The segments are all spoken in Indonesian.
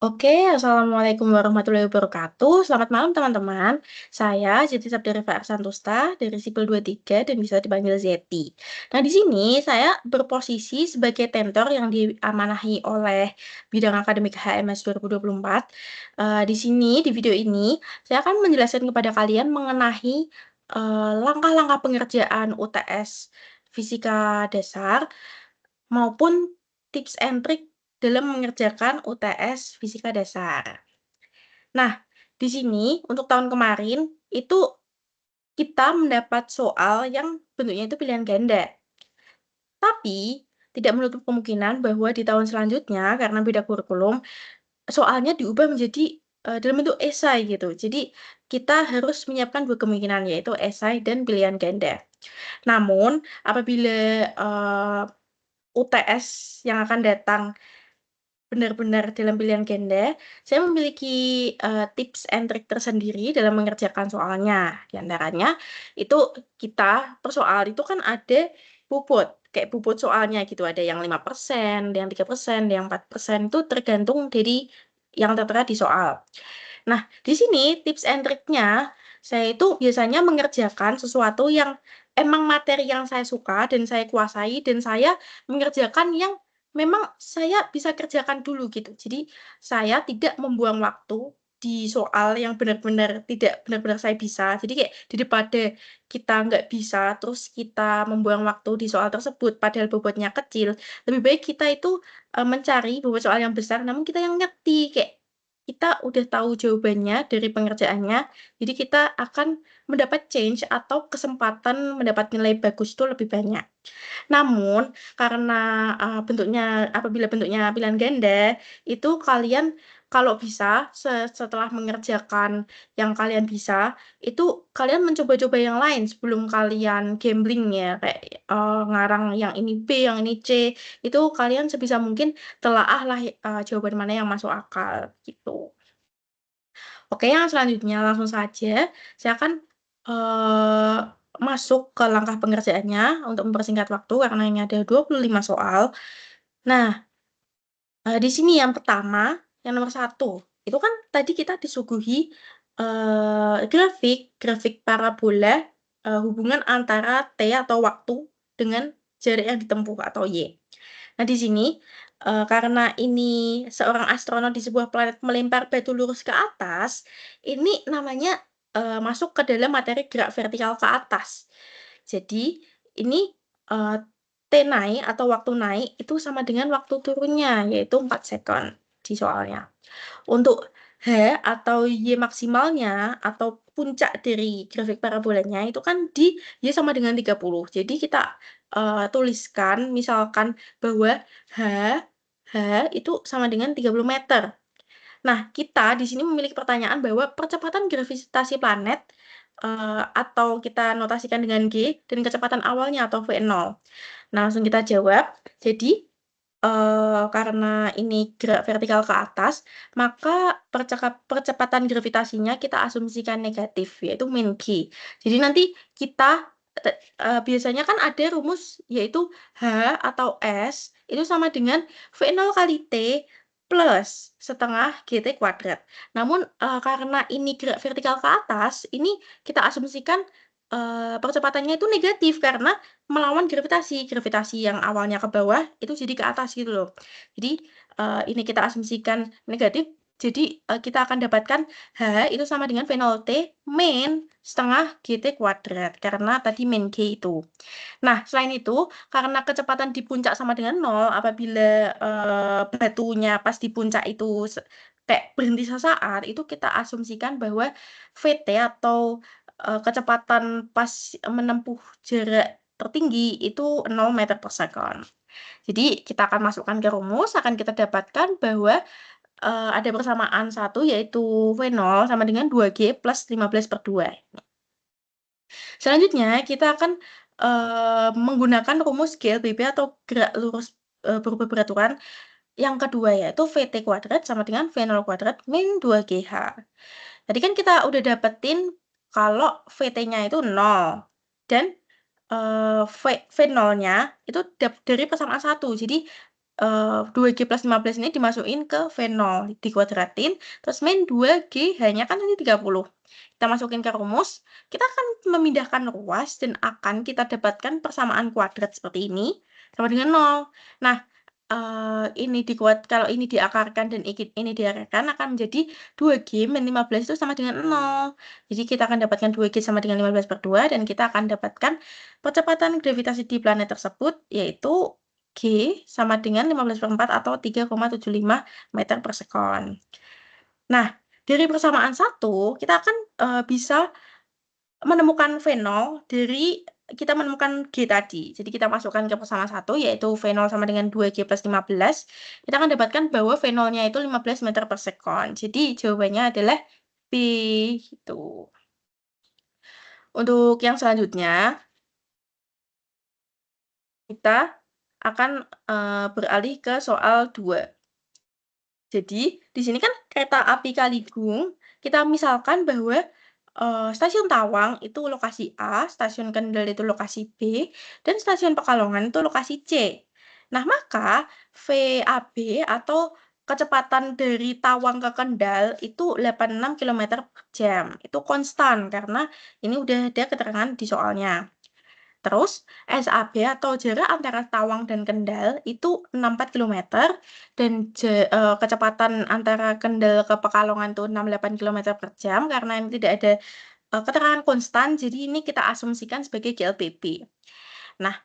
Oke, assalamualaikum warahmatullahi wabarakatuh. Selamat malam teman-teman. Saya Zeti Sabdarifa Arsantusta dari Sipil 23 dan bisa dipanggil Zeti. Nah, di sini saya berposisi sebagai tentor yang diamanahi oleh bidang akademik HMS 2024. Di sini, di video ini, saya akan menjelaskan kepada kalian mengenai langkah-langkah pengerjaan UTS Fisika Dasar maupun tips and trik dalam mengerjakan UTS Fisika Dasar. Nah, di sini untuk tahun kemarin itu kita mendapat soal yang bentuknya itu pilihan ganda. Tapi tidak menutup kemungkinan bahwa di tahun selanjutnya karena beda kurikulum, soalnya diubah menjadi dalam bentuk esai gitu. Jadi kita harus menyiapkan dua kemungkinan yaitu esai dan pilihan ganda. Namun apabila UTS yang akan datang benar-benar dalam pilihan ganda, saya memiliki, tips and trik tersendiri dalam mengerjakan soalnya. Di antaranya, itu kita per soal itu kan ada bobot, kayak bobot soalnya gitu, ada yang 5%, ada yang 3%, ada yang 4%, itu tergantung dari yang tertera di soal. Nah, di sini tips and triknya, saya itu biasanya mengerjakan sesuatu yang emang materi yang saya suka dan saya kuasai, dan saya mengerjakan yang memang saya bisa kerjakan dulu gitu. Jadi saya tidak membuang waktu di soal yang benar-benar tidak benar-benar saya bisa. Jadi kayak daripada kita nggak bisa, terus kita membuang waktu di soal tersebut padahal bobotnya kecil, lebih baik kita itu, mencari bobot soal yang besar namun kita yang ngerti, kayak kita udah tahu jawabannya dari pengerjaannya, jadi kita akan mendapat change atau kesempatan mendapat nilai bagus itu lebih banyak. Namun, karena, apabila bentuknya pilihan ganda, itu kalian kalau bisa setelah mengerjakan yang kalian bisa, itu kalian mencoba-coba yang lain sebelum kalian gambling ya, kayak, ngarang yang ini B, yang ini C, itu kalian sebisa mungkin telaahlah, jawaban mana yang masuk akal, gitu. Oke, yang selanjutnya langsung saja saya akan, eee, masuk ke langkah pengerjaannya untuk mempersingkat waktu karena ini ada 25 soal. Nah, di sini yang pertama, yang nomor satu itu kan tadi kita disuguhi, grafik grafik parabola, hubungan antara T atau waktu dengan jarak yang ditempuh atau Y. Nah, di sini, karena ini seorang astronot di sebuah planet melempar batu lurus ke atas, ini namanya, masuk ke dalam materi gerak vertikal ke atas. Jadi, ini, eee, T naik atau waktu naik itu sama dengan waktu turunnya, yaitu 4 sekon di soalnya. Untuk H atau Y maksimalnya atau puncak dari grafik parabolanya itu kan di Y sama dengan 30. Jadi kita, tuliskan misalkan bahwa H H itu sama dengan 30 meter. Nah, kita di sini memiliki pertanyaan bahwa percepatan gravitasi planet, atau kita notasikan dengan G dan kecepatan awalnya atau V0. Nah, langsung kita jawab. Jadi, karena ini gerak vertikal ke atas, maka percepatan gravitasinya kita asumsikan negatif, yaitu min G. Jadi nanti kita biasanya kan ada rumus yaitu H atau S itu sama dengan V0 kali T plus setengah GT kuadrat. Namun, karena ini gerak vertikal ke atas, ini kita asumsikan, percepatannya itu negatif karena melawan gravitasi. Gravitasi yang awalnya ke bawah, itu jadi ke atas gitu loh. Jadi, ini kita asumsikan negatif, jadi, kita akan dapatkan H itu sama dengan V0 T min setengah GT kuadrat, karena tadi min G itu. Nah, selain itu, karena kecepatan di puncak sama dengan nol, apabila, batunya pas di puncak itu kayak berhenti sesaat, itu kita asumsikan bahwa VT atau, kecepatan pas menempuh jarak tertinggi itu 0 meter per second. Jadi kita akan masukkan ke rumus, akan kita dapatkan bahwa, ada persamaan satu yaitu V0 sama dengan 2G plus 15/2. Selanjutnya kita akan, menggunakan rumus GLBB atau gerak lurus, berubah beraturan yang kedua yaitu VT kuadrat sama dengan V0 kuadrat min 2GH. Tadi kan kita udah dapetin kalau VT-nya itu 0 dan, V0-nya itu dari persamaan satu. Jadi, 2G plus 15 ini dimasukin ke V0, dikuadratin, terus min 2G hanya kan nanti 30. Kita masukin ke rumus, kita akan memindahkan ruas dan akan kita dapatkan persamaan kuadrat seperti ini, sama dengan 0. Nah, kalau ini diakarkan dan ini diakarkan akan menjadi 2G min 15 itu sama dengan 0. Jadi kita akan dapatkan 2G sama dengan 15/2 dan kita akan dapatkan percepatan gravitasi di planet tersebut yaitu G sama dengan 15/4 atau 3,75 meter per sekon. Nah, dari persamaan 1 kita akan bisa menemukan V0 dari kita menemukan G tadi. Jadi kita masukkan ke persamaan 1 yaitu V0 sama dengan 2G plus 15. Kita akan dapatkan bahwa V0-nya itu 15 meter per sekon. Jadi jawabannya adalah B gitu. Untuk yang selanjutnya kita akan beralih ke soal 2. Jadi di sini kan kereta api Kaligung, kita misalkan bahwa stasiun Tawang itu lokasi A, stasiun Kendal itu lokasi B, dan stasiun Pekalongan itu lokasi C. Nah, maka VAB atau kecepatan dari Tawang ke Kendal itu 86 km per jam. Itu konstan karena ini udah ada keterangan di soalnya. Terus SAB atau jarak antara Tawang dan Kendal itu 64 km dan kecepatan antara Kendal ke Pekalongan itu 68 km per jam karena ini tidak ada keterangan konstan, jadi ini kita asumsikan sebagai GLBP. Nah,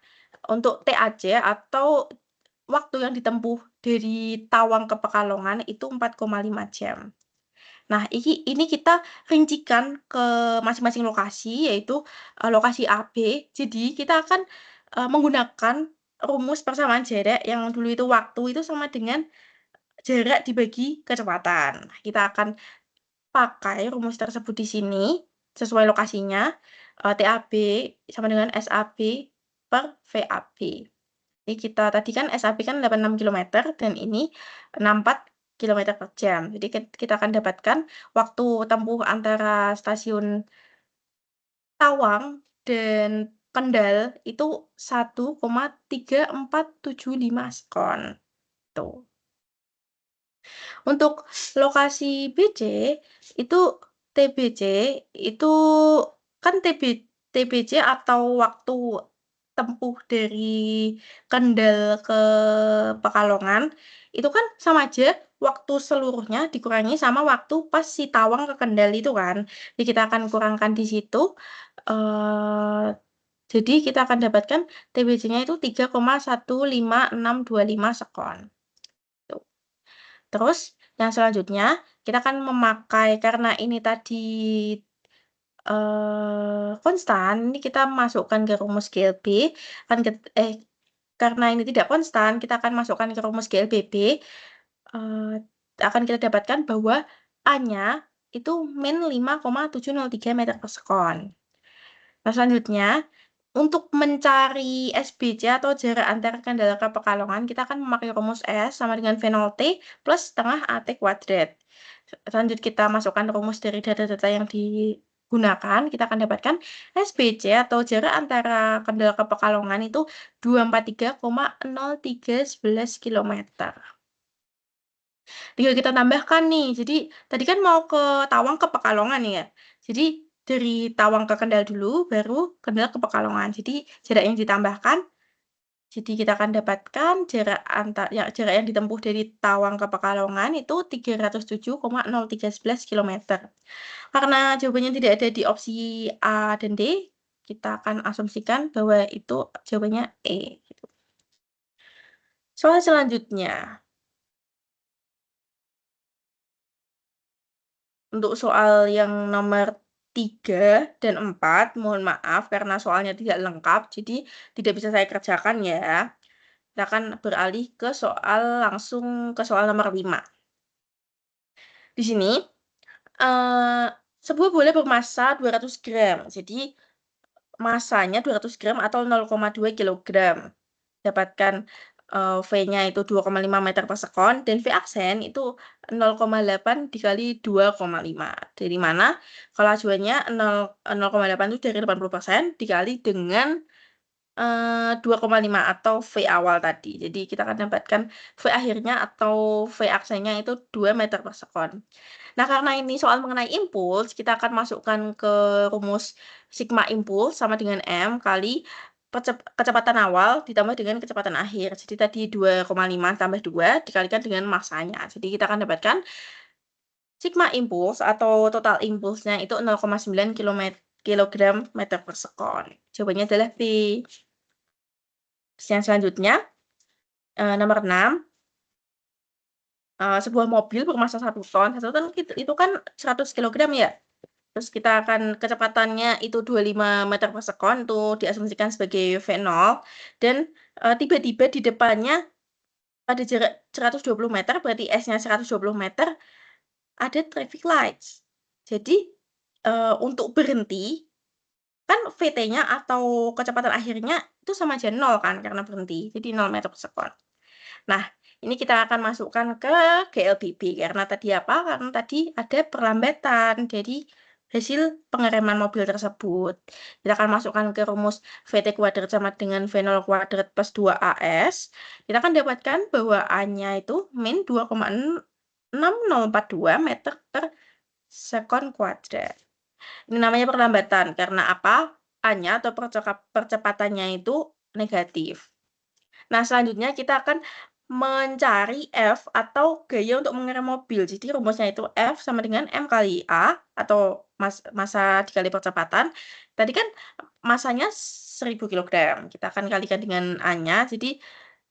untuk TAJ atau waktu yang ditempuh dari Tawang ke Pekalongan itu 4,5 jam. Nah, ini kita rincikan ke masing-masing lokasi, yaitu lokasi A, B. Jadi kita akan menggunakan rumus persamaan jarak yang dulu itu waktu itu sama dengan jarak dibagi kecepatan. Nah, kita akan pakai rumus tersebut di sini sesuai lokasinya, TAB sama dengan SAB per VAB. Jadi kita tadi kan SAB kan 86 km dan ini 64 km per jam. Jadi kita akan dapatkan waktu tempuh antara stasiun Tawang dan Kendal itu 1,3475 sekon. Tuh. Untuk lokasi BC itu TBC itu kan TBC atau waktu tempuh dari Kendal ke Pekalongan itu kan sama aja waktu seluruhnya dikurangi sama waktu pas si Tawang ke Kendal itu kan. Jadi kita akan kurangkan di situ. Jadi kita akan dapatkan TBC-nya itu 3,15625 sekon. Tuh. Terus yang selanjutnya kita akan memakai karena ini tadi konstan, ini kita masukkan ke rumus GLB kan karena ini tidak konstan, kita akan masukkan ke rumus GLBB akan kita dapatkan bahwa A-nya itu min 5,703 meter per sekon. Nah, selanjutnya untuk mencari SBC atau jarak antara Kendal ke Pekalongan, kita akan memakai rumus S sama dengan V0T plus setengah AT kuadrat. Lanjut kita masukkan rumus dari data-data yang digunakan, kita akan dapatkan SBC atau jarak antara Kendal ke Pekalongan itu 243,0311 km. Tinggal kita tambahkan nih, jadi tadi kan mau ke Tawang ke Pekalongan ya. Jadi dari Tawang ke Kendal dulu, baru Kendal ke Pekalongan. Jadi jarak yang ditambahkan, jadi kita akan dapatkan jarak yang ditempuh dari Tawang ke Pekalongan itu 307,0311 km. Karena jawabannya tidak ada di opsi A dan D, kita akan asumsikan bahwa itu jawabannya E. Gitu. Soal selanjutnya. Untuk soal yang nomor 3 dan 4, mohon maaf karena soalnya tidak lengkap, jadi tidak bisa saya kerjakan ya. Kita akan beralih ke langsung ke soal nomor 5. Di sini, sebuah bola bermasa 200 gram, jadi masanya 200 gram atau 0,2 kilogram. Dapatkan V-nya itu 2,5 meter per sekon dan V aksen itu 0,8 dikali 2,5. Dari mana? Kalau acuannya 0,8 itu dari 80% dikali dengan 2,5 atau V awal tadi. Jadi kita akan dapatkan V akhirnya atau V aksennya itu 2 meter per sekon. Nah, karena ini soal mengenai impuls, kita akan masukkan ke rumus sigma impuls sama dengan M kali kecepatan awal ditambah dengan kecepatan akhir. Jadi tadi 2,5 tambah 2 dikalikan dengan masanya. Jadi kita akan dapatkan sigma impuls atau total impulsnya itu 0,9 kilogram meter per sekon. Jawabannya adalah B. Yang selanjutnya, nomor 6, sebuah mobil bermassa 1 ton. 1 ton itu kan 100 kilogram ya. Terus kita akan kecepatannya itu 25 meter per sekon, itu diasumsikan sebagai V0. Dan tiba-tiba di depannya pada jarak 120 meter, berarti S-nya 120 meter, ada traffic lights. Jadi untuk berhenti, kan VT-nya atau kecepatan akhirnya itu sama aja 0 kan, karena berhenti. Jadi 0 meter per sekon. Nah, ini kita akan masukkan ke GLBB karena tadi apa? Karena tadi ada perlambatan. Jadi hasil pengereman mobil tersebut. Kita akan masukkan ke rumus VT kuadrat sama dengan V0 kuadrat plus 2AS. Kita akan dapatkan bahwa A-nya itu min 2,6042 meter per sekon kuadrat. Ini namanya perlambatan karena apa? A-nya atau percepatannya itu negatif. Nah, selanjutnya kita akan mencari F atau gaya untuk mengerem mobil. Jadi rumusnya itu F sama dengan M kali A atau massa dikali percepatan. Tadi kan masanya 1000 kg. Kita akan kalikan dengan A-nya. Jadi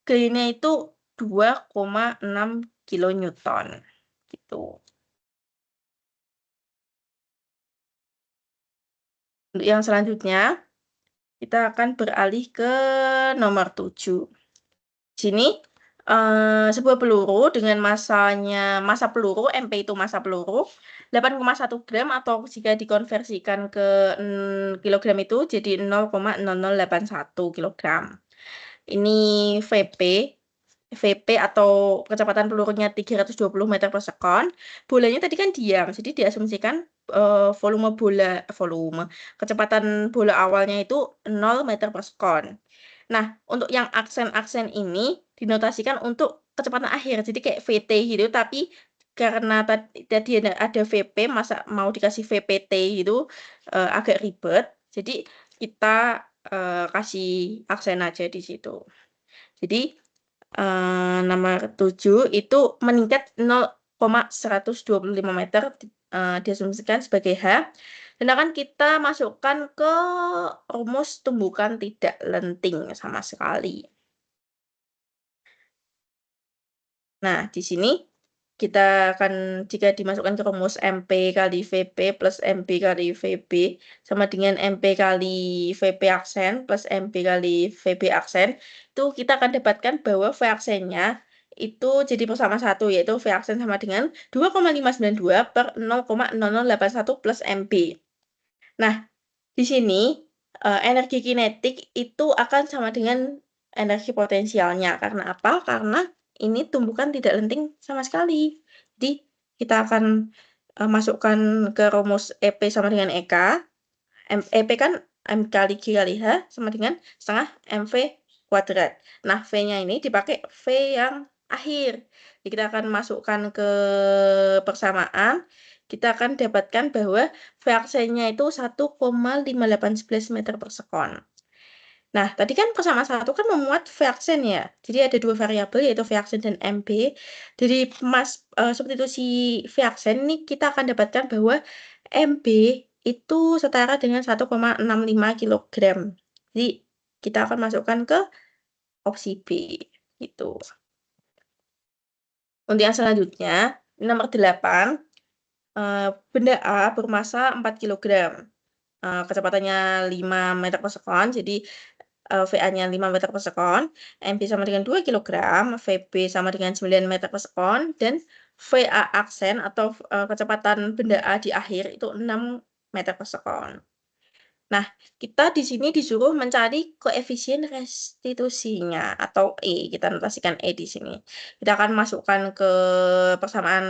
gayanya itu 2,6 kilonewton. Gitu. Untuk yang selanjutnya, kita akan beralih ke nomor 7. Di sini sebuah peluru dengan massa peluru, MP itu massa peluru, 8,1 gram atau jika dikonversikan ke kilogram itu jadi 0,0081 kilogram. Ini VP, VP atau kecepatan pelurunya 320 meter per sekon. Bolanya tadi kan diam, jadi diasumsikan kecepatan bola awalnya itu 0 meter per sekon. Nah, untuk yang aksen-aksen ini dinotasikan untuk kecepatan akhir. Jadi kayak VT gitu, tapi karena tadi ada VP, masa mau dikasih VPT gitu, agak ribet. Jadi kita kasih aksen aja di situ. Jadi nomor 7 itu meningkat 0,125 meter, diasumsikan sebagai H. Dan akan kita masukkan ke rumus tumbukan tidak lenting sama sekali. Nah, di sini kita akan, jika dimasukkan ke rumus MP kali VP plus MP kali VB sama dengan MP kali VP aksen plus MP kali VB aksen, itu kita akan dapatkan bahwa V aksennya itu jadi bersama satu, yaitu V aksen sama dengan 2,592 per 0,0081 plus MP. Nah, di sini energi kinetik itu akan sama dengan energi potensialnya. Karena apa? Karena ini tumbukan tidak lenting sama sekali. Jadi kita akan masukkan ke rumus EP sama dengan EK. EP kan M kali G kali H sama dengan setengah MV kuadrat. Nah, V-nya ini dipakai V yang akhir. Jadi kita akan masukkan ke persamaan. Kita akan dapatkan bahwa V aksennya itu 1,5811 meter per sekon. Nah, tadi kan persamaan 1 kan memuat V aksen ya. Jadi ada 2 variabel yaitu V aksen dan MB. Jadi substitusi V aksen ini kita akan dapatkan bahwa MB itu setara dengan 1,65 kilogram. Jadi kita akan masukkan ke opsi B gitu. Untuk yang selanjutnya, nomor 8, benda A bermassa 4 kilogram. Kecepatannya 5 meter per sekon, jadi VA-nya 5 meter per sekon, MB sama dengan 2 kilogram, VB sama dengan 9 meter per sekon, dan VA aksen atau kecepatan benda A di akhir itu 6 meter per sekon. Nah, kita di sini disuruh mencari koefisien restitusinya atau E. Kita notasikan E di sini. Kita akan masukkan ke persamaan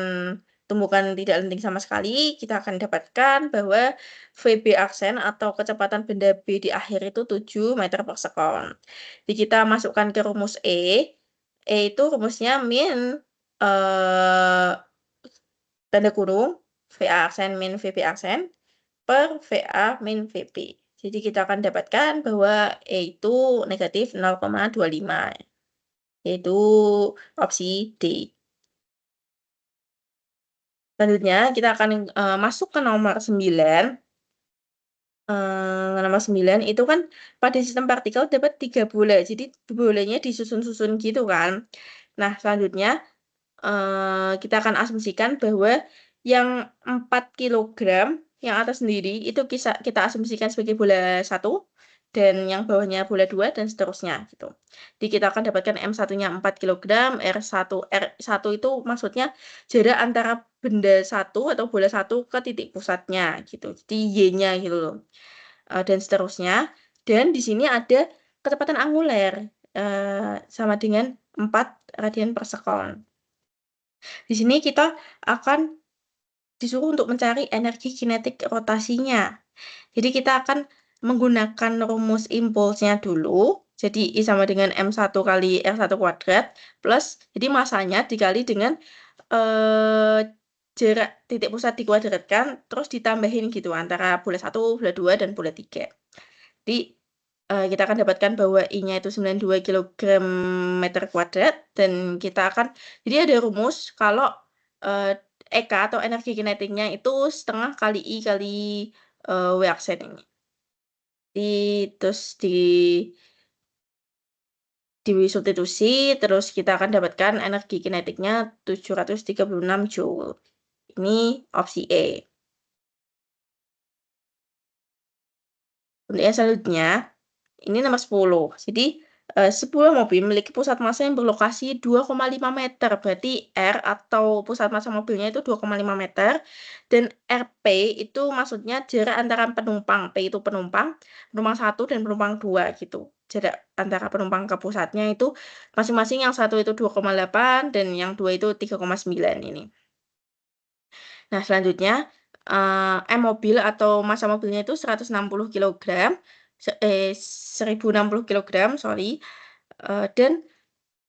tumbukan tidak lenting sama sekali, kita akan dapatkan bahwa VB aksen atau kecepatan benda B di akhir itu 7 meter per sekon. Jadi kita masukkan ke rumus E itu rumusnya min tanda kurung VA aksen min VB aksen per VA min VB. Jadi kita akan dapatkan bahwa E itu negatif 0,25, yaitu opsi D. Selanjutnya kita akan masuk ke nomor 9. Nomor 9 itu kan pada sistem partikel dapat 3 bola, jadi bolanya disusun-susun gitu kan. Nah, selanjutnya kita akan asumsikan bahwa yang 4 kilogram yang atas sendiri itu kita asumsikan sebagai bola 1 dan yang bawahnya bola 2 dan seterusnya gitu. Jadi kita akan dapatkan M1-nya 4 kilogram, R1 itu maksudnya jarak antara benda 1 atau bola 1 ke titik pusatnya gitu. Jadi Y-nya gitu loh. Dan seterusnya. Dan di sini ada kecepatan anguler sama dengan 4 radian per sekon. Di sini kita akan disuruh untuk mencari energi kinetik rotasinya. Jadi kita akan menggunakan rumus impulsnya dulu. Jadi I sama dengan M1 kali R1 kuadrat plus, jadi masanya dikali dengan jarak titik pusat dikuadratkan, terus ditambahin gitu antara bola 1, bola 2, dan bola 3. Jadi kita akan dapatkan bahwa I-nya itu 92 kg meter kuadrat, dan kita akan, jadi ada rumus kalau EK atau energi kinetiknya itu setengah kali I kali W aksen ini. Terus disubstitusi, terus kita akan dapatkan energi kinetiknya 736 Joule. Ini opsi E. Untuk yang selanjutnya, ini nomor 10. Jadi, sebuah mobil memiliki pusat massa yang berlokasi 2,5 meter. Berarti R atau pusat massa mobilnya itu 2,5 meter. Dan RP itu maksudnya jarak antara penumpang. P itu penumpang 1 dan penumpang 2 gitu. Jarak antara penumpang ke pusatnya itu masing-masing yang satu itu 2,8 dan yang 2 itu 3,9 ini. Nah, selanjutnya, M mobil atau massa mobilnya itu 160 kilogram, 1060 kilogram, sorry. Dan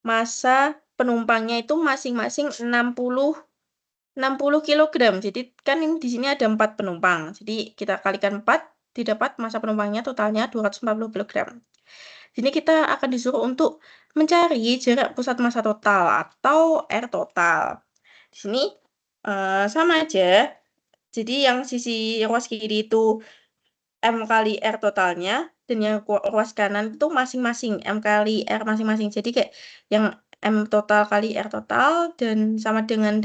massa penumpangnya itu masing-masing 60 kilogram. Jadi kan ini di sini ada 4 penumpang. Jadi kita kalikan 4, didapat massa penumpangnya totalnya 240 kilogram. Sini kita akan disuruh untuk mencari jarak pusat massa total atau R total. Di sini sama aja. Jadi yang sisi ruas kiri itu M kali R totalnya, dan yang ruas kanan itu masing-masing M kali R masing-masing. Jadi kayak yang M total kali R total dan sama dengan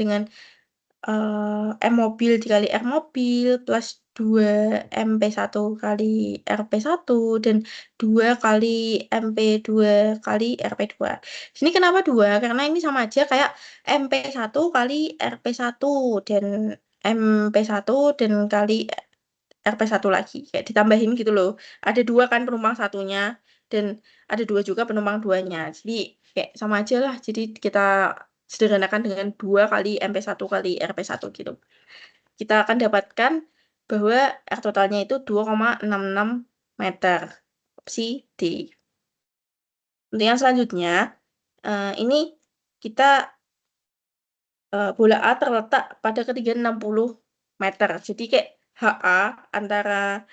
M mobil dikali R mobil plus 2 MP1 kali RP1 dan 2 kali MP2 kali RP2. Sini kenapa 2? Karena ini sama aja kayak MP1 kali RP1 dan MP1 dan kali RP1 lagi. Kayak ditambahin gitu loh. Ada 2 kan penumpang satunya dan ada 2 juga penumpang 2-nya. Jadi kayak sama aja lah. Jadi kita sederhanakan dengan 2 kali MP1 kali RP1 gitu. Kita akan dapatkan bahwa R totalnya itu 2,66 meter. Opsi D. Untuk yang selanjutnya, ini kita bola A terletak pada ketinggian 60 meter. Jadi kayak HA antara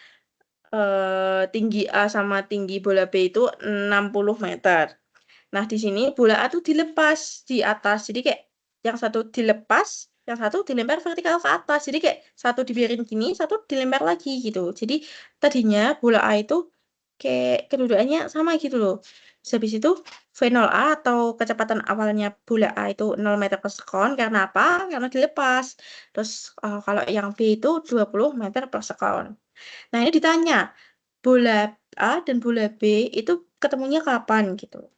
tinggi A sama tinggi bola B itu 60 meter. Nah, di sini bola A tuh dilepas di atas. Jadi kayak yang satu dilepas, yang satu dilempar vertikal ke atas. Jadi kayak satu dibiarin gini, satu dilempar lagi gitu. Jadi tadinya bola A itu kayak kedudukannya sama gitu loh. Terus habis itu V0A atau kecepatan awalnya bola A itu 0 meter per sekon. Karena apa? Karena dilepas. Terus kalau yang B itu 20 meter per sekon. Nah, ini ditanya, bola A dan bola B itu ketemunya kapan gitu.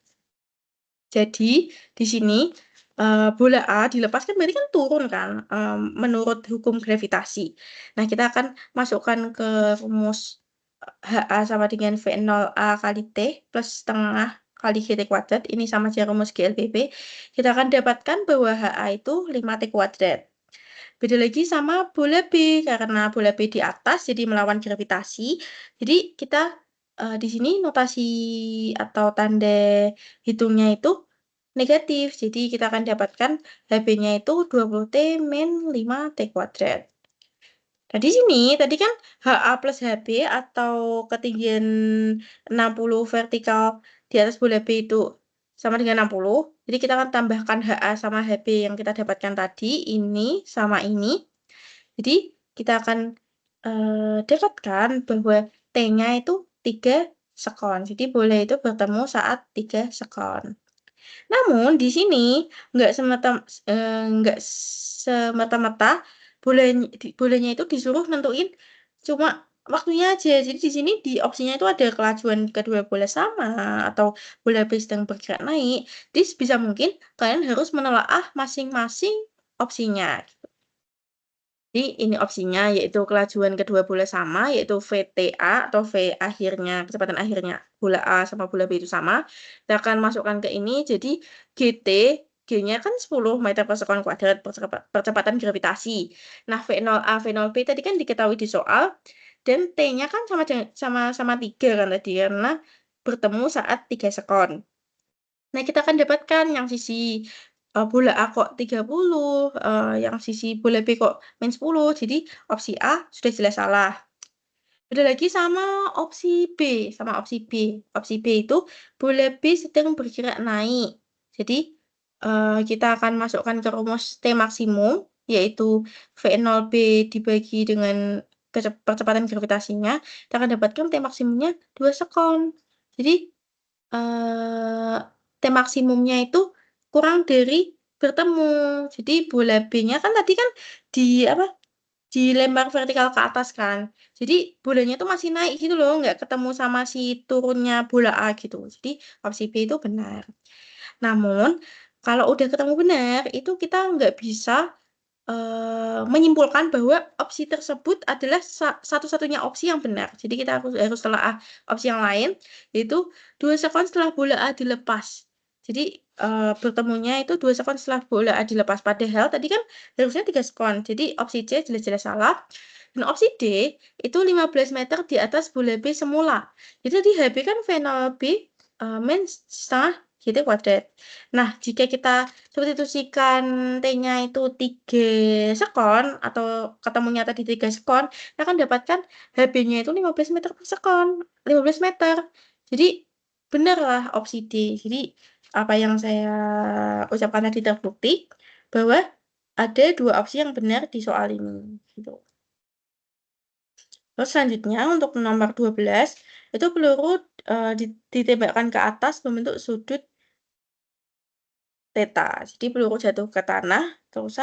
Jadi di sini bola A dilepaskan berarti kan turun kan, menurut hukum gravitasi. Nah, kita akan masukkan ke rumus HA sama dengan V0A kali T plus setengah kali GT kuadrat. Ini sama aja rumus GLBB. Kita akan dapatkan bahwa HA itu 5T kuadrat. Beda lagi sama bola B, karena bola B di atas jadi melawan gravitasi. Jadi kita di sini notasi atau tanda hitungnya itu negatif. Jadi kita akan dapatkan HB-nya itu 20T min 5T kuadrat. Nah, di sini tadi kan HA plus HB atau ketinggian 60 vertikal di atas bola B itu sama dengan 60. Jadi kita akan tambahkan HA sama HB yang kita dapatkan tadi, ini sama ini. Jadi kita akan dapatkan bahwa T-nya itu 3 sekon. Jadi bola itu bertemu saat 3 sekon. Namun di sini nggak semata-mata bolanya itu disuruh nentuin cuma waktunya aja. Jadi di sini di opsinya itu ada kelajuan kedua bola sama atau bola B sedang bergerak naik. Jadi sebisa mungkin kalian harus menelaah masing-masing opsinya. Jadi ini opsinya yaitu kelajuan kedua bola sama yaitu VTA atau V akhirnya kecepatan akhirnya bola A sama bola B itu sama. Kita akan masukkan ke ini jadi GT G-nya kan 10 meter per sekon kuadrat percepatan gravitasi. Nah, V0A, V0B tadi kan diketahui di soal dan T-nya kan sama 3 kan tadi karena bertemu saat 3 sekon. Nah, kita akan dapatkan yang sisi bola A kok 30, yang sisi bola B kok min 10. Jadi opsi A sudah jelas salah. Beda lagi sama opsi B, Opsi B itu bola B sedang bergerak naik. Jadi kita akan masukkan ke rumus T maksimum, yaitu V0B dibagi dengan percepatan gravitasinya, kita akan dapatkan T maksimumnya 2 sekon. Jadi T maksimumnya itu kurang dari bertemu. Jadi bola B-nya kan tadi kan di apa? Dilempar vertikal ke atas kan. Jadi bolanya tuh masih naik gitu loh, nggak ketemu sama si turunnya bola A gitu. Jadi opsi B itu benar. Namun kalau udah ketemu benar, itu kita nggak bisa menyimpulkan bahwa opsi tersebut adalah satu-satunya opsi yang benar. Jadi kita harus telah opsi yang lain, yaitu 2 sekon setelah bola A dilepas. Jadi bertemunya itu 2 sekon setelah bola A dilepas. Padahal tadi kan harusnya 3 sekon. Jadi opsi C jelas-jelas salah. Dan opsi D itu 15 meter di atas bola B semula. Jadi tadi HB kan V0B min setengah GT kuadrat. Nah, jika kita substitusikan T-nya itu 3 sekon atau ketemunya tadi 3 sekon, kita akan dapatkan HB-nya itu 15 meter per sekon, 15 meter. Jadi benarlah opsi D. Jadi apa yang saya ucapkan tadi terbukti bahwa ada 2 opsi yang benar di soal ini gitu. Terus selanjutnya untuk nomor 12 itu peluru ditembakkan ke atas membentuk sudut theta. Jadi peluru jatuh ke tanah, terus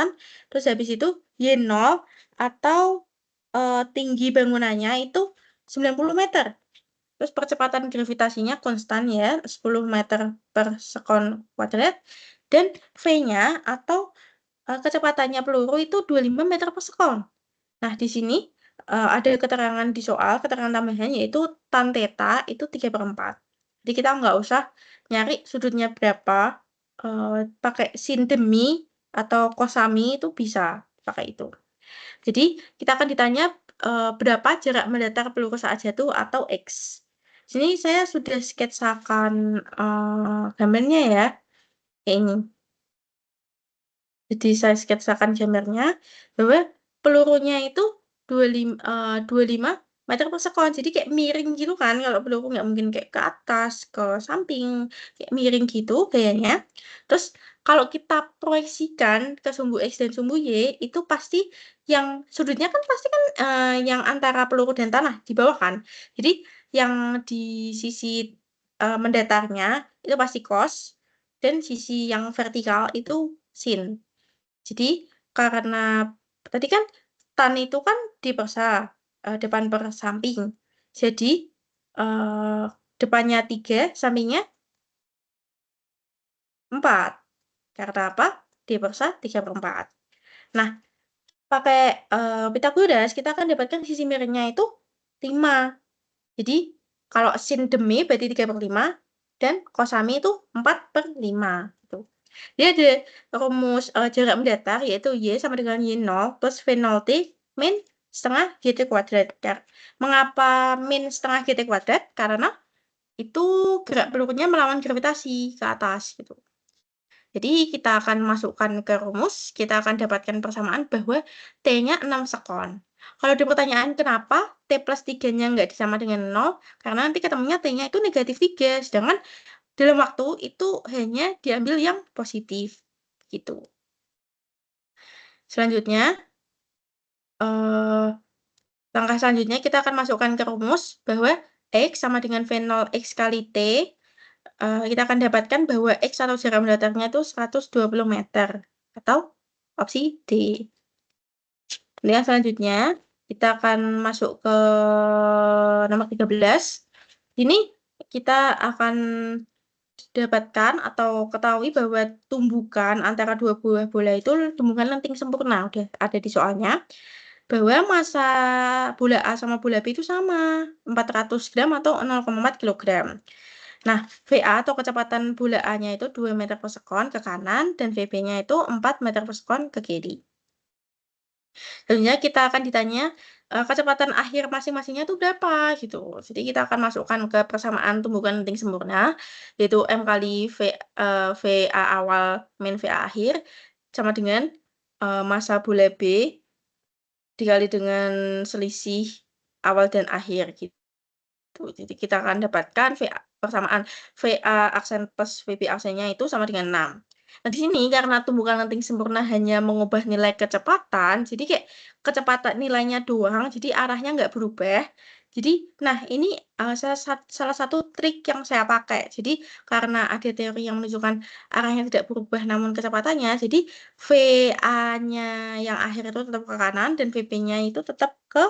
habis itu Y0 atau tinggi bangunannya itu 90 meter. Terus percepatan gravitasinya konstan ya, 10 meter per sekon kuadrat. Dan V-nya atau kecepatannya peluru itu 25 meter per sekon. Nah, di sini ada keterangan di soal, keterangan tambahan yaitu tan theta itu 3/4. Jadi kita nggak usah nyari sudutnya berapa, pakai sin demi atau kosami itu bisa pakai itu. Jadi kita akan ditanya berapa jarak mendatar peluru saat jatuh atau X. Sini saya sudah sketsakan gambarnya ya, kayak ini. Jadi saya sketsakan gambarnya bahwa pelurunya itu 25 meter per sekon. Jadi kayak miring gitu kan. Kalau peluru nggak mungkin kayak ke atas, ke samping, kayak miring gitu gayanya. Terus kalau kita proyeksikan ke sumbu X dan sumbu Y, itu pasti yang sudutnya kan pasti kan yang antara peluru dan tanah di bawah kan. Jadi yang di sisi mendatarnya itu pasti cos, dan sisi yang vertikal itu sin. Jadi karena tadi kan tan itu kan dipersa depan per samping. Jadi eh, depannya 3, sampingnya 4. Karena apa? Dipersa 3/4. Nah, pakai Pitagoras kita akan dapatkan sisi miringnya itu 5. Jadi kalau sin demi berarti 3/5 dan kosami itu 4/5 gitu. Dia ada rumus, jarak mendatar yaitu Y sama dengan Y0 plus V0T min setengah GT kuadrat. Mengapa min setengah GT kuadrat? Karena itu gerak pelurunya melawan gravitasi ke atas gitu. Jadi kita akan masukkan ke rumus, kita akan dapatkan persamaan bahwa T-nya 6 sekon. Kalau ada pertanyaan kenapa T plus 3-nya nggak disama dengan 0, karena nanti ketemunya T-nya itu negatif 3, sedangkan dalam waktu itu hanya diambil yang positif, gitu. Selanjutnya, langkah selanjutnya kita akan masukkan ke rumus bahwa X sama dengan V0 X kali T, kita akan dapatkan bahwa X atau jarak mendatarnya itu 120 meter, atau opsi D. Kemudian selanjutnya, kita akan masuk ke nomor 13. Ini kita akan dapatkan atau ketahui bahwa tumbukan antara dua buah bola itu tumbukan lenting sempurna. Udah ada di soalnya. Bahwa massa bola A sama bola B itu sama, 400 gram atau 0,4 kilogram. Nah, VA atau kecepatan bola A-nya itu 2 meter per sekon ke kanan dan VB-nya itu 4 meter per sekon ke kiri. Selanjutnya kita akan ditanya, kecepatan akhir masing-masingnya itu berapa gitu. Jadi kita akan masukkan ke persamaan tumbukan lenting sempurna, yaitu M kali VA awal min VA akhir sama dengan massa bola B dikali dengan selisih awal dan akhir gitu. Jadi kita akan dapatkan persamaan VA aksen plus VB aksennya itu sama dengan 6. Nah, di sini karena tumbukan lenting sempurna hanya mengubah nilai kecepatan, jadi kayak kecepatan nilainya doang, jadi arahnya nggak berubah. Jadi, nah ini salah satu trik yang saya pakai. Jadi, karena ada teori yang menunjukkan arahnya tidak berubah namun kecepatannya, jadi VA-nya yang akhir itu tetap ke kanan dan VB-nya itu tetap ke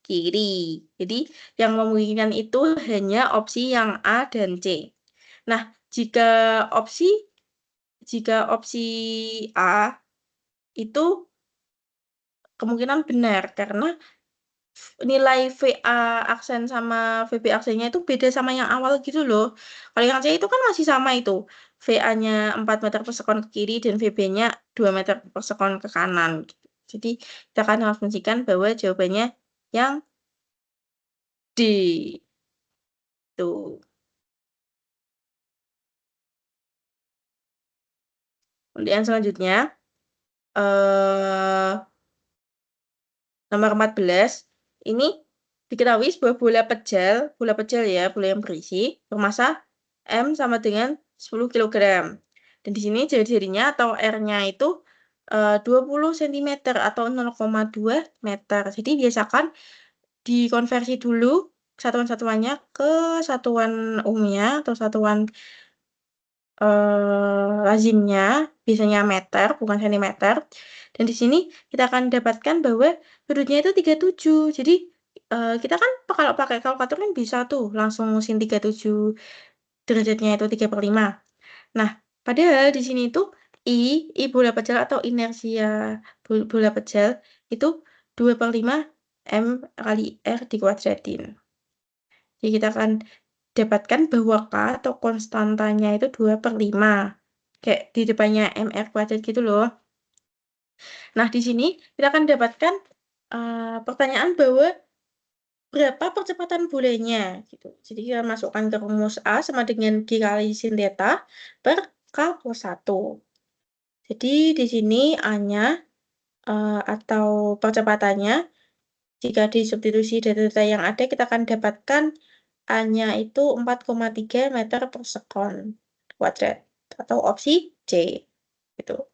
kiri. Jadi, yang memungkinkan itu hanya opsi yang A dan C. Nah, jika opsi A itu kemungkinan benar karena nilai VA aksen sama VB aksennya itu beda sama yang awal gitu loh. Kalau yang C itu kan masih sama itu. VA-nya 4 meter per sekon ke kiri dan VB-nya 2 meter per sekon ke kanan gitu. Jadi, kita akan asumsikan bahwa jawabannya yang D. Tuh. Kemudian selanjutnya, eh nomor 14, ini diketahui sebuah bola pejal ya, bola yang berisi, bermassa M sama dengan 10 kg. Dan di sini jari-jarinya atau R-nya itu 20 cm atau 0,2 meter. Jadi biasakan dikonversi dulu satuan-satuannya ke satuan umumnya atau satuan lazimnya, biasanya meter, bukan sentimeter. Dan di sini kita akan dapatkan bahwa sudutnya itu 37. Jadi, kita kan kalau pakai kalkulator kan bisa tuh langsung sin 37 derajatnya itu 3/5. Nah, padahal di sini itu I bola pejal atau inersia bola pejal itu 2/5 M kali R dikuadratin. Jadi kita akan dapatkan bahwa K atau konstantanya itu 2/5. Kayak di depannya MR kuadrat gitu loh. Nah, di sini kita akan dapatkan pertanyaan bahwa berapa percepatan bolanya gitu. Jadi kita masukkan ke rumus A sama dengan G kali sin theta per K plus 1. Jadi di sini A-nya atau percepatannya jika disubstitusi data-data yang ada kita akan dapatkan A-nya itu 4,3 meter per sekon kuadrat atau opsi C gitu.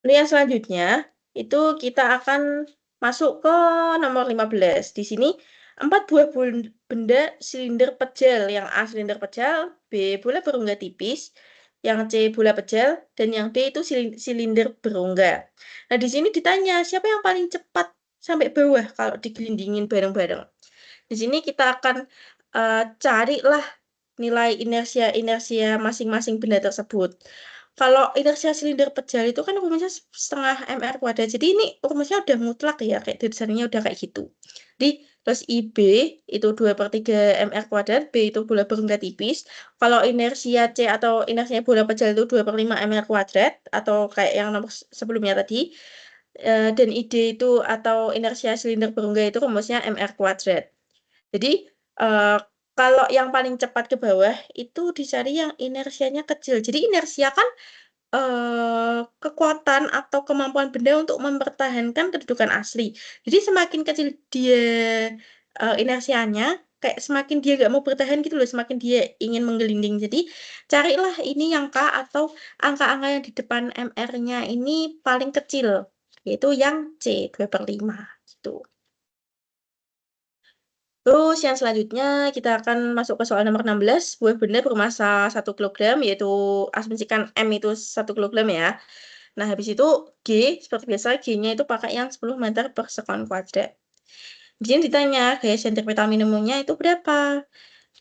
Kemudian selanjutnya itu kita akan masuk ke nomor 15. Di sini 4 buah benda silinder pejal, yang A silinder pejal, B bola berongga tipis, yang C bola pejal, dan yang D itu silinder berongga. Nah, di sini ditanya siapa yang paling cepat sampai bawah kalau digelindingin bareng-bareng. Di sini kita akan carilah nilai inersia masing-masing benda tersebut. Kalau inersia silinder pejal itu kan rumusnya setengah mr kuadrat. Jadi ini rumusnya udah mutlak ya, kayak tulisannya udah kayak gitu. Jadi Terus IB itu 2/3 mr kuadrat, B itu bola berunda tipis. Kalau inersia C atau inersinya bola pejal itu 2/5 mr kuadrat, atau kayak yang nomor sebelumnya tadi. Dan ID itu atau inersia silinder berungga itu rumusnya mr kuadrat. Jadi, kalau yang paling cepat ke bawah, itu dicari yang inersianya kecil. Jadi inersia kan kekuatan atau kemampuan benda untuk mempertahankan kedudukan asli. Jadi semakin kecil dia inersianya, kayak semakin dia gak mau bertahan gitu loh, semakin dia ingin menggelinding. Jadi carilah ini yang K atau angka-angka yang di depan MR-nya ini paling kecil, yaitu yang C, 2/5 gitu. Terus yang selanjutnya kita akan masuk ke soal nomor 16, buah benda bermasa 1 kilogram, yaitu asumsikan M itu 1 kilogram ya. Nah, habis itu G, seperti biasa, G-nya itu pakai yang 10 meter per sekon kuadrat. Di sini ditanya, gaya sentripetal minimumnya itu berapa?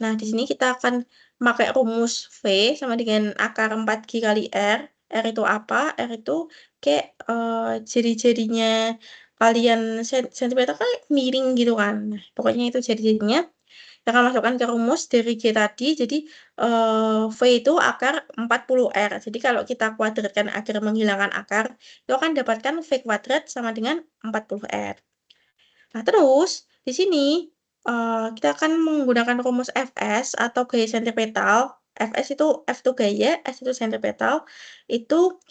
Nah, di sini kita akan pakai rumus V sama dengan akar 4G kali R. R itu apa? R itu kayak jari-jarinya kalian sentimeter kan miring gitu kan. Nah, pokoknya itu jari-jarinya. Kita akan masukkan ke rumus dari G tadi. Jadi, V itu akar 40R. Jadi, kalau kita kuadratkan agar menghilangkan akar, itu akan dapatkan V kuadrat sama dengan 40R. Nah, terus di sini kita akan menggunakan rumus Fs atau gaya sentripetal. Fs itu F itu gaya, S itu sentripetal. Itu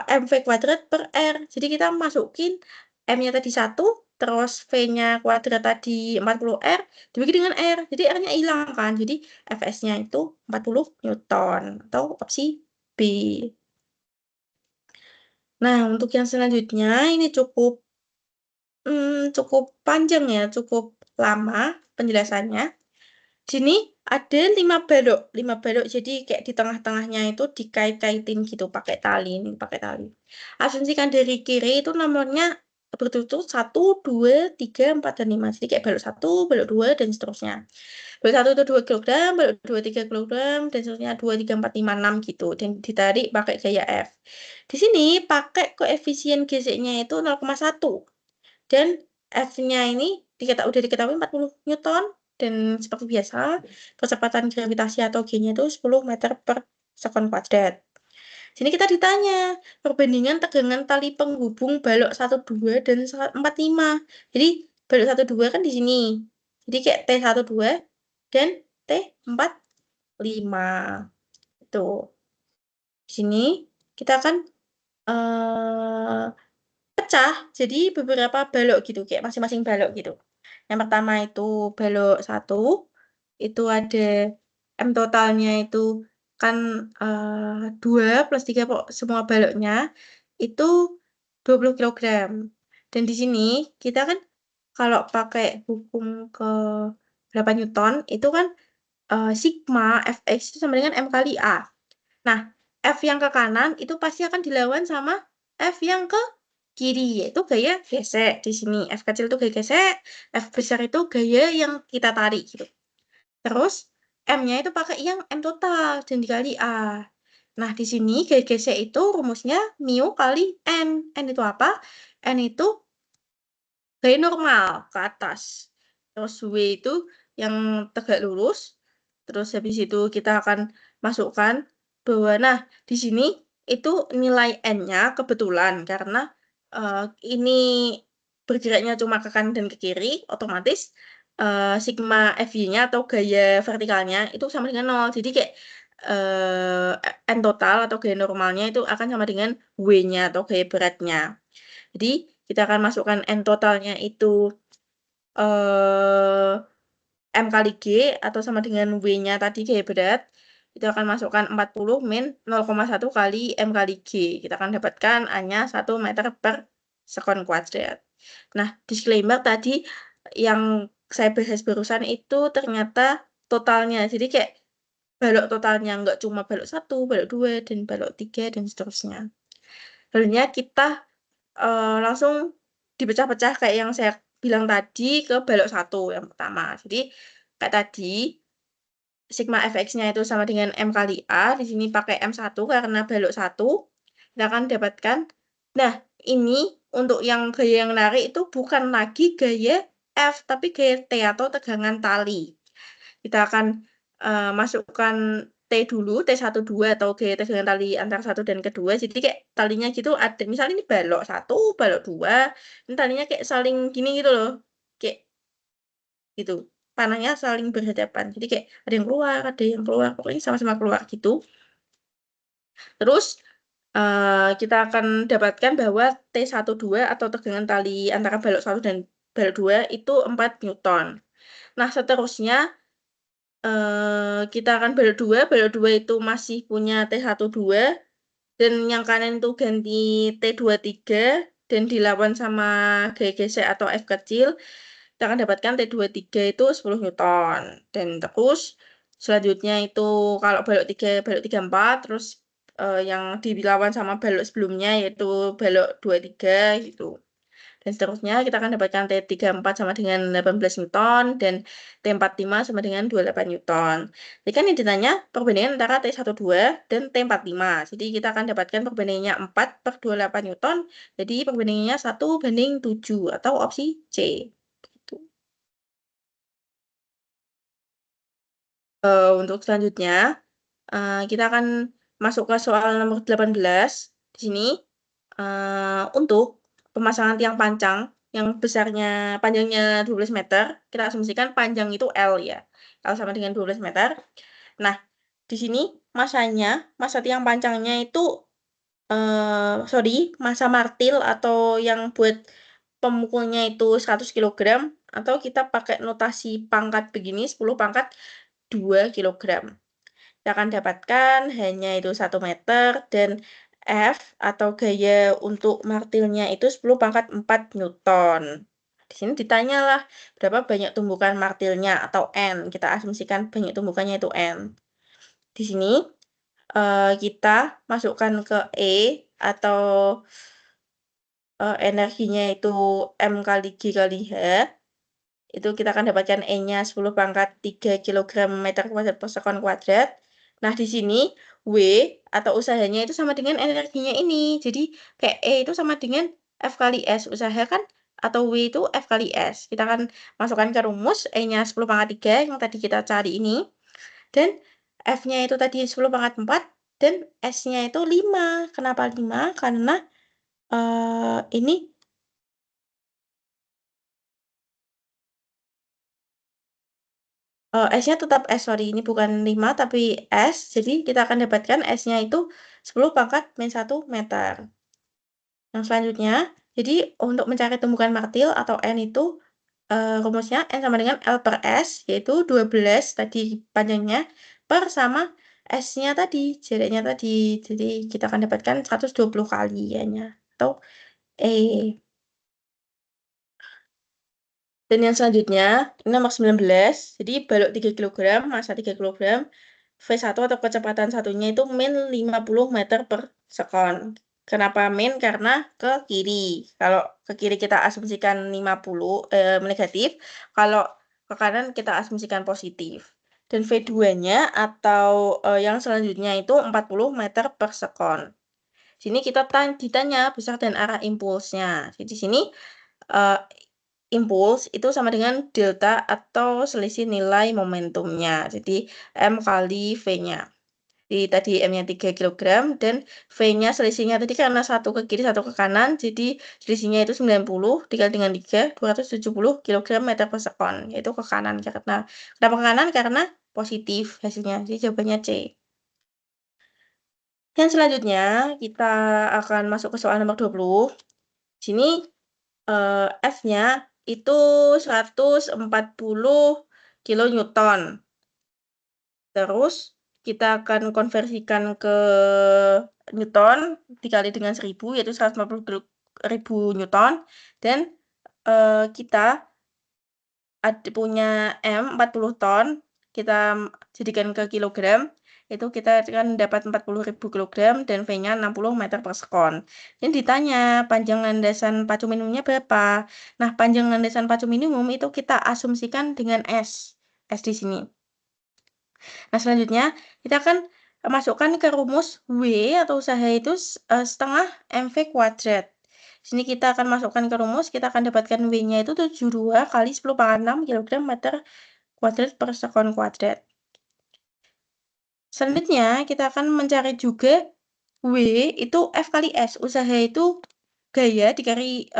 mv kuadrat per R. Jadi kita masukin M-nya tadi 1, terus V-nya kuadrat tadi 40R, dibagi dengan R. Jadi R-nya hilang kan. Jadi Fs-nya itu 40 Newton. Atau opsi B. Nah, untuk yang selanjutnya ini cukup panjang ya, cukup lama penjelasannya. Sini ada 5 balok, jadi kayak di tengah-tengahnya itu dikait-kaitin gitu pakai tali, ini pakai tali. Asumsikan dari kiri itu nomornya berturut-turut 1, 2, 3, 4, dan 5. Jadi kayak balok 1, balok 2, dan seterusnya. Balok 1 itu 2 kilogram, balok 2, 3 kilogram, dan seterusnya 2, 3, 4, 5, 6 gitu. Dan ditarik pakai gaya F. Di sini pakai koefisien GC-nya itu 0,1. Dan F-nya ini udah diketahui 40 Newton. Dan seperti biasa, kecepatan gravitasi atau G-nya itu 10 meter per sekon kuadrat. Sini kita ditanya, perbandingan tegangan tali penghubung balok 12 dan 45. Jadi, balok 12 kan di sini. Jadi kayak T12 dan T45. Itu. Di sini kita akan eh pecah jadi beberapa balok gitu, kayak masing-masing balok gitu. Yang pertama itu balok 1, itu ada M totalnya itu kan 2 plus 3 semua baloknya itu 20 kilogram. Dan di sini kita kan kalau pakai hukum ke 8 Newton itu kan sigma Fx itu sama dengan M kali A. Nah, F yang ke kanan itu pasti akan dilawan sama F yang ke kiri, yaitu gaya gesek di sini. F kecil itu gaya gesek, F besar itu gaya yang kita tarik gitu. Terus M-nya itu pakai yang M total dan dikali A. Nah, di sini gaya gesek itu rumusnya mu kali N. N itu apa? N itu gaya normal ke atas. Terus W itu yang tegak lurus. Terus habis itu kita akan masukkan bahwa, nah, di sini itu nilai N-nya kebetulan karena ini bergeraknya cuma ke kanan dan ke kiri, otomatis sigma FY-nya atau gaya vertikalnya itu sama dengan 0. Jadi kayak N total atau gaya normalnya itu akan sama dengan W-nya atau gaya beratnya. Jadi kita akan masukkan N totalnya itu eh, M kali G atau sama dengan W-nya tadi gaya berat. Kita akan masukkan 40 min 0,1 kali M kali G. Kita akan dapatkan A-nya 1 meter per sekon kuadrat. Nah, disclaimer tadi yang saya bahas barusan itu ternyata totalnya. Jadi kayak balok totalnya, nggak cuma balok 1, balok 2, dan balok 3, dan seterusnya. Selanjutnya kita langsung dipecah-pecah kayak yang saya bilang tadi ke balok 1 yang pertama. Jadi kayak tadi sigma fx-nya itu sama dengan M kali A. Di sini pakai M1 karena balok 1. Kita akan dapatkan. Nah, ini untuk yang gaya yang narik itu bukan lagi gaya F, tapi gaya T atau tegangan tali. Kita akan masukkan T dulu, T1, 2 atau gaya tegangan tali antara satu dan kedua. Jadi kayak talinya gitu ada, misalnya ini balok 1, balok 2, ini talinya kayak saling gini gitu loh. Kayak gitu. Panahnya saling berhadapan. Jadi kayak ada yang keluar, ada yang keluar, pokoknya sama-sama keluar gitu. Terus kita akan dapatkan bahwa T12 atau tegangan tali antara balok 1 dan balok 2 itu 4 Newton. Nah, seterusnya kita akan balok 2 itu masih punya T12 dan yang kanan itu ganti T23 dan dilawan sama gaya gesek atau F kecil, kita akan dapatkan T23 itu 10 Newton. Dan terus selanjutnya itu kalau balok 3 4, terus yang dilawan sama balok sebelumnya yaitu balok 23 gitu. Dan seterusnya kita akan dapatkan T34 sama dengan 18 Newton dan T45 sama dengan 28 Newton. Jadi kan ini ditanya perbandingan antara T12 dan T45. Jadi kita akan dapatkan perbandingannya 4/28 Newton. Jadi perbandingannya 1/7 atau opsi C. Gitu. Untuk selanjutnya, kita akan masuk ke soal nomor 18. Di sini, untuk pemasangan tiang pancang yang panjangnya 12 meter, kita asumsikan panjang itu L ya. L sama dengan 12 meter. Nah, di sini masa tiang pancangnya itu, masa martil atau yang buat pemukulnya itu 100 kilogram, atau kita pakai notasi pangkat begini, 10 pangkat 2 kilogram. Kita akan dapatkan hanya itu 1 meter dan F atau gaya untuk martilnya itu 10 pangkat 4 Newton. Di sini ditanyalah berapa banyak tumbukan martilnya atau N. Kita asumsikan banyak tumbukannya itu N. Di sini kita masukkan ke E atau energinya itu M kali G kali H. Itu kita akan dapatkan E-nya 10 pangkat 3 kilogram meter kuadrat per sekon kuadrat. Nah, di sini W atau usahanya itu sama dengan energinya ini. Jadi, kayak E itu sama dengan F kali S. Usaha kan atau W itu F kali S. Kita akan masukkan ke rumus, E-nya 10 pangkat 3 yang tadi kita cari ini. Dan F-nya itu tadi 10 pangkat 4 dan S-nya itu 5. Kenapa 5? Karena ini S-nya tetap S, sorry, ini bukan 5 tapi S, jadi kita akan dapatkan S-nya itu 10 pangkat min 1 meter. Yang selanjutnya, jadi untuk mencari tumbukan martil atau N itu, rumusnya N sama dengan L per S, yaitu 12 tadi panjangnya, per sama S-nya tadi, jaraknya tadi. Jadi kita akan dapatkan 120 kali ya-nya, atau E. Dan yang selanjutnya, ini nomor 19, jadi balok 3 kilogram, masa 3 kilogram, V1 atau kecepatan satunya itu min 50 meter per sekon. Kenapa min? Karena ke kiri. Kalau ke kiri kita asumsikan 50 negatif, kalau ke kanan kita asumsikan positif. Dan V2-nya atau yang selanjutnya itu 40 meter per sekon. Sini kita ditanya besar dan arah impulsnya. Jadi di sini eh, impuls itu sama dengan delta atau selisih nilai momentumnya. Jadi M kali V-nya. Jadi tadi M-nya 3 kilogram dan V-nya selisihnya tadi karena satu ke kiri, satu ke kanan. Jadi selisihnya itu 90 dikali dengan 3, 270 kilogram meter per sekon. Yaitu ke kanan. Kenapa ke kanan? Karena positif hasilnya. Jadi jawabannya C. Yang selanjutnya kita akan masuk ke soal nomor 20. Sini F-nya itu 140 kilonewton. Terus kita akan konversikan ke Newton dikali dengan 1000 yaitu 140.000 Newton dan kita punya M 40 ton, kita jadikan ke kilogram, itu kita akan dapat 40.000 kilogram dan V-nya 60 meter per sekon. Ini ditanya panjang landasan pacu minimumnya berapa. Nah, panjang landasan pacu minimum itu kita asumsikan dengan S. S di sini. Nah, selanjutnya kita akan masukkan ke rumus W atau usaha itu setengah MV kuadrat. Sini kita akan masukkan ke rumus, kita akan dapatkan W-nya itu 72 kali 10⁻6 kilogram meter kuadrat per sekon kuadrat. Selanjutnya, kita akan mencari juga W itu F kali S. Usaha itu gaya dikali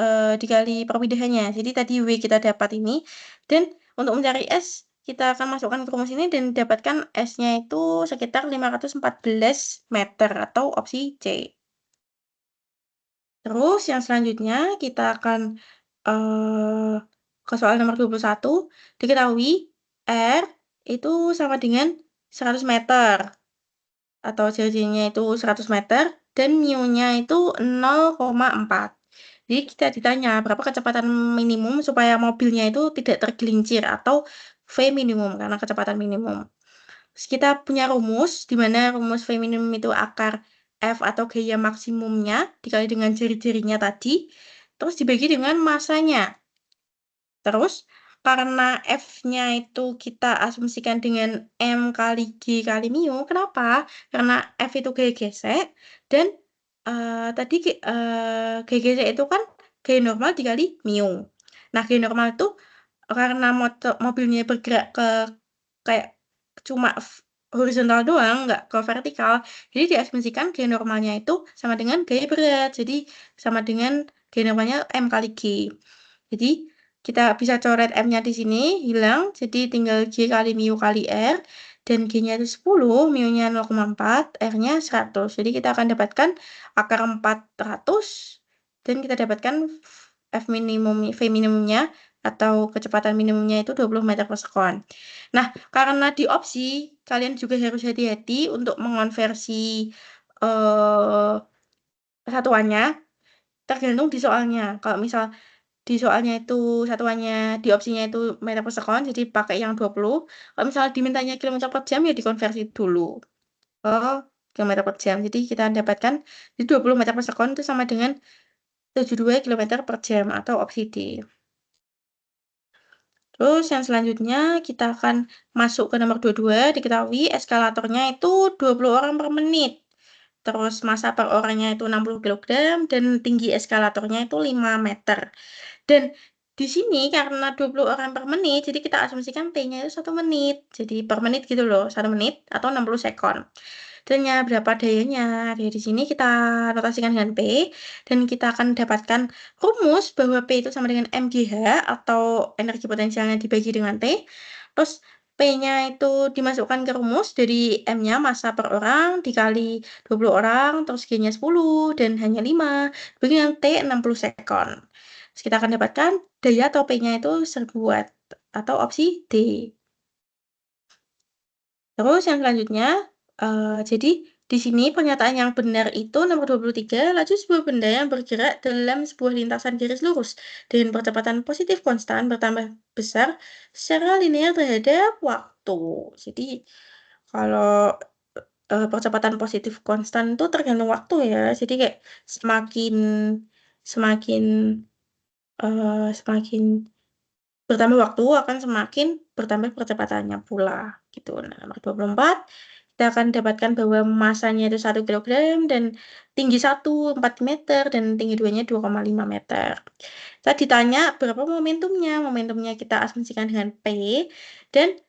perpindahannya. Jadi tadi W kita dapat ini, dan untuk mencari S, kita akan masukkan ke rumus ini dan dapatkan S-nya itu sekitar 514 meter atau opsi C. Terus yang selanjutnya kita akan ke soal nomor 21. Diketahui R itu sama dengan 100 meter atau JJ-nya itu 100 meter dan mu-nya itu 0,4. Jadi kita ditanya berapa kecepatan minimum supaya mobilnya itu tidak tergelincir atau V minimum karena kecepatan minimum. Terus kita punya rumus di mana rumus V minimum itu akar F atau gaya maksimumnya dikali dengan jari-jarinya tadi, terus dibagi dengan masanya. Terus karena F-nya itu kita asumsikan dengan M kali G kali mu. Kenapa? Karena F itu gaya gesek dan tadi gaya gesek itu kan gaya normal dikali mu. Nah, gaya normal itu karena mobilnya bergerak ke kayak cuma horizontal doang, nggak ke vertikal. Jadi diasumsikan gaya normalnya itu sama dengan gaya berat. Jadi sama dengan gaya normalnya M kali G. Jadi kita bisa coret M-nya di sini, hilang. Jadi tinggal G kali mu kali R. Dan G-nya itu 10, mu-nya 0,4, R-nya 100. Jadi kita akan dapatkan akar 400. Dan kita dapatkan F minimum, V minimumnya atau kecepatan minimumnya itu 20 meter per sekon. Nah, karena di opsi, kalian juga harus hati-hati untuk mengonversi eh, satuannya, tergantung di soalnya. Kalau misal di soalnya itu satuannya di opsinya itu meter per sekon, jadi pakai yang 20. Kalau misalnya dimintanya kilometer per jam, ya dikonversi dulu ke kilometer per jam. Jadi kita dapatkan di 20 meter per sekon itu sama dengan 72 kilometer per jam atau opsi D. Terus yang selanjutnya kita akan masuk ke nomor 22, diketahui eskalatornya itu 20 orang per menit. Terus massa per orangnya itu 60 kilogram dan tinggi eskalatornya itu 5 meter. Dan di sini karena 20 orang per menit, jadi kita asumsikan T-nya itu 1 menit. Jadi per menit gitu loh, 1 menit atau 60 sekon. Dan berapa dayanya? Dari sini kita notasikan dengan P, dan kita akan dapatkan rumus bahwa P itu sama dengan mgh atau energi potensialnya dibagi dengan T. Terus P-nya itu dimasukkan ke rumus dari M-nya massa per orang dikali 20 orang, terus G-nya 10 dan hanya 5, dibagi dengan T 60 sekon. Terus kita akan dapatkan daya atau P-nya itu 1000 watt atau opsi D. Terus yang selanjutnya, jadi di sini pernyataan yang benar itu nomor 23, laju sebuah benda yang bergerak dalam sebuah lintasan garis lurus dengan percepatan positif konstan bertambah besar secara linear terhadap waktu. Jadi kalau percepatan positif konstan itu tergantung waktu ya. Jadi kayak semakin semakin semakin bertambah waktu akan semakin bertambah percepatannya pula gitu. Nah, nomor 24 kita akan dapatkan bahwa masanya itu 1 kilogram dan tinggi 4 meter dan tinggi 2-nya 2,5 meter. Kita ditanya berapa momentumnya. Momentumnya kita asumsikan dengan P dan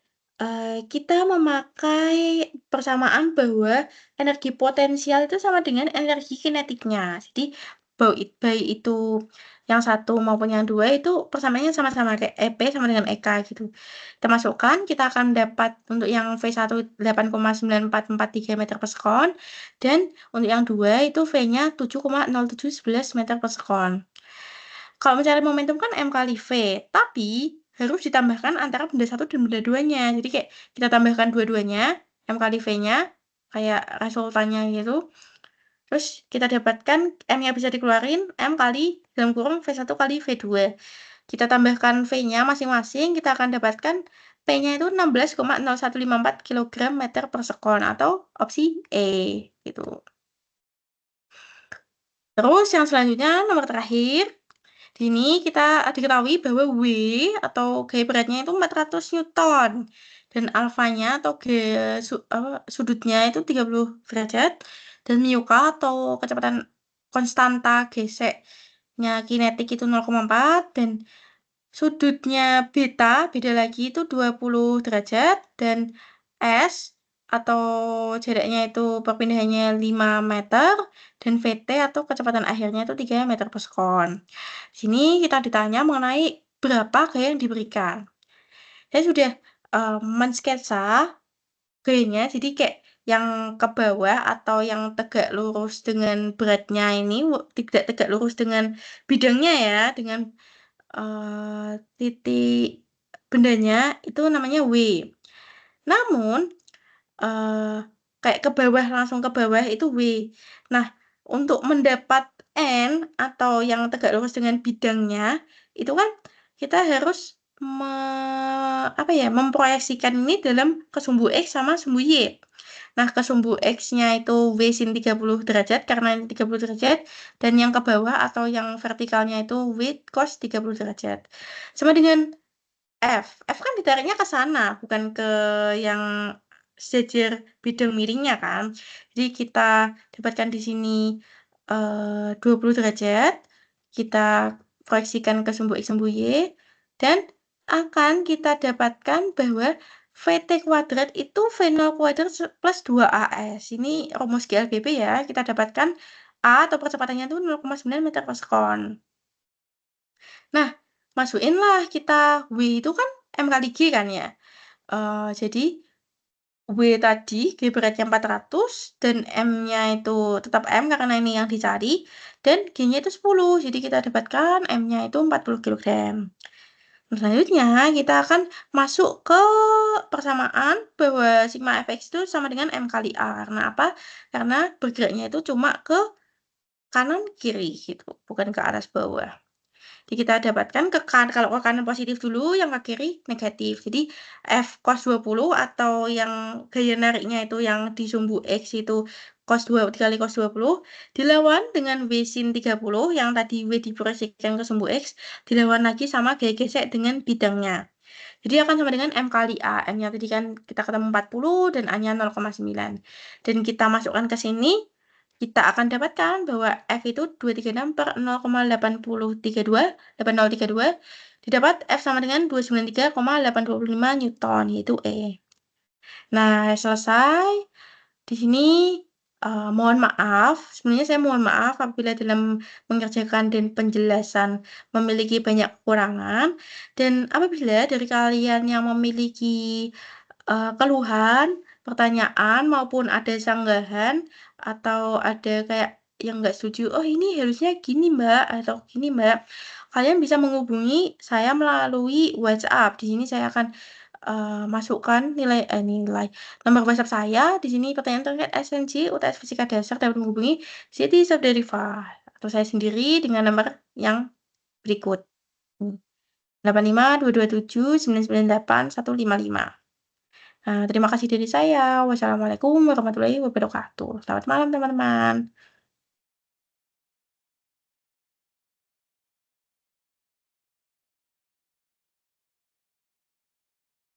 kita memakai persamaan bahwa energi potensial itu sama dengan energi kinetiknya. Jadi baik itu yang satu maupun yang dua itu persamaannya sama-sama kayak EP sama dengan EK gitu. Kita masukkan, kita akan dapat untuk yang V1 8,9443 meter per sekon dan untuk yang dua itu V-nya 7,0711 meter per sekon. Kalau mencari momentum kan M kali V, tapi harus ditambahkan antara benda satu dan benda duanya. Jadi kayak kita tambahkan dua-duanya, M kali V-nya, kayak resultannya gitu. Terus kita dapatkan M-nya bisa dikeluarin, M kali dalam kurung V1 kali V2. Kita tambahkan V-nya masing-masing, kita akan dapatkan P-nya itu 16,0154 kg meter per sekon atau opsi E gitu. Terus yang selanjutnya nomor terakhir, di sini kita diketahui bahwa W atau gaya beratnya itu 400 Newton dan alfanya atau sudutnya itu 30 derajat dan mu k atau kecepatan konstanta gesek kinetik itu 0,4 dan sudutnya beta beda lagi itu 20 derajat dan S atau jaraknya itu perpindahannya 5 meter dan VT atau kecepatan akhirnya itu 3 meter per sekon. Di sini kita ditanya mengenai berapa gaya yang diberikan. Saya sudah mensketsa gayanya, jadi kayak yang ke bawah atau yang tegak lurus dengan beratnya ini tidak tegak lurus dengan bidangnya ya, dengan titik bendanya itu namanya W. Namun, eee, kayak ke bawah, langsung ke bawah itu W. Nah, untuk mendapat N atau yang tegak lurus dengan bidangnya, itu kan kita harus apa ya, memproyeksikan ini dalam ke sumbu X sama sumbu Y. Nah, ke sumbu X-nya itu W sin 30 derajat karena ini 30 derajat, dan yang ke bawah atau yang vertikalnya itu W cos 30 derajat. Sama dengan F. F kan ditariknya ke sana, bukan ke yang sejajar bidang miringnya kan. Jadi kita dapatkan di sini 20 derajat, kita proyeksikan ke sumbu X sumbu Y, dan akan kita dapatkan bahwa VT kuadrat itu V0 kuadrat plus 2AS. Ini rumus GLBP ya, kita dapatkan A atau percepatannya itu 0,9 meter per sekon. Nah, masukinlah kita W itu kan M kali G kan ya. Jadi W tadi G beratnya 400 dan M-nya itu tetap M karena ini yang dicari dan G-nya itu 10. Jadi kita dapatkan M-nya itu 40 kilogram. Selanjutnya kita akan masuk ke persamaan bahwa sigma fx itu sama dengan M kali A. Karena apa? Karena bergeraknya itu cuma ke kanan kiri gitu, bukan ke atas bawah. Jadi kita dapatkan kalau ke kanan positif dulu, yang ke kiri negatif. Jadi F cos 20 atau yang gaya nariknya itu yang di sumbu X itu cos 2 dikali cos 20 dilawan dengan W sin 30 yang tadi W diproyeksikan ke sumbu X dilawan lagi sama gaya gesek dengan bidangnya. Jadi akan sama dengan M kali A. M-nya tadi kan kita ketemu 40 dan A-nya 0,9. Dan kita masukkan ke sini, kita akan dapatkan bahwa F itu 236 per 0,8032 didapat F sama dengan 293,825 Newton, yaitu E. Nah, selesai. Di sini mohon maaf, sebenarnya saya mohon maaf apabila dalam mengerjakan dan penjelasan memiliki banyak kekurangan. Dan apabila dari kalian yang memiliki keluhan, pertanyaan, maupun ada sanggahan, atau ada kayak yang nggak setuju, oh ini harusnya gini mbak, atau gini mbak, kalian bisa menghubungi saya melalui WhatsApp. Di sini saya akan masukkan nilai nomor WhatsApp saya. Di sini pertanyaan terkait SNJ, UTS Fisika Dasar dapat menghubungi Siti Sabdarifa atau saya sendiri dengan nomor yang berikut. 85227998 155. Nah, terima kasih dari saya. Wassalamualaikum warahmatullahi wabarakatuh. Selamat malam, teman-teman.